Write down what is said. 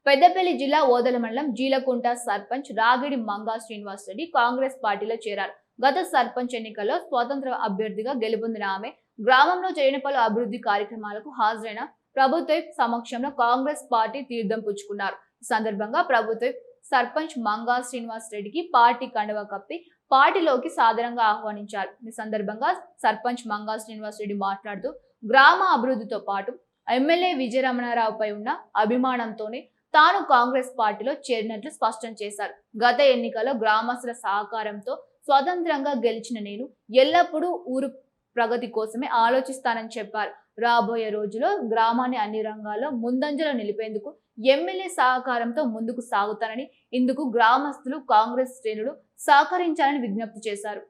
పెద్దపల్లి జిల్లా ఓదెల మండలం జీలకుంట సర్పంచ్ రాగిడి మంగా శ్రీనివాస్ రెడ్డి కాంగ్రెస్ పార్టీలో చేరారు. గత సర్పంచ్ ఎన్నికల్లో స్వతంత్ర అభ్యర్థిగా గెలుపొందిన ఆమె గ్రామంలో జరిగిన పలు అభివృద్ధి కార్యక్రమాలకు హాజరైన ప్రభుత్వ సమక్షంలో కాంగ్రెస్ పార్టీ తీర్థం పుచ్చుకున్నారు. ఈ సందర్భంగా ప్రభుత్వ సర్పంచ్ మంగా శ్రీనివాస్ రెడ్డికి పార్టీ కండువా కప్పి పార్టీలోకి సాదరంగా ఆహ్వానించారు. ఈ సందర్భంగా సర్పంచ్ మంగా శ్రీనివాస్ రెడ్డి మాట్లాడుతూ గ్రామ అభివృద్ధితో పాటు ఎమ్మెల్యే విజయరమణారావుపై ఉన్న అభిమానంతోనే తాను కాంగ్రెస్ పార్టీలో చేరినట్లు స్పష్టం చేశారు. గత ఎన్నికల్లో గ్రామస్తుల సహకారంతో స్వతంత్రంగా గెలిచిన నేను ఎల్లప్పుడూ ఊరు ప్రగతి కోసమే ఆలోచిస్తానని చెప్పారు. రాబోయే రోజుల్లో గ్రామాన్ని అన్ని రంగాల్లో ముందంజలో నిలిపేందుకు ఎమ్మెల్యే సహకారంతో ముందుకు సాగుతానని, ఇందుకు గ్రామస్తులు కాంగ్రెస్ శ్రేణులు సహకరించాలని విజ్ఞప్తి చేశారు.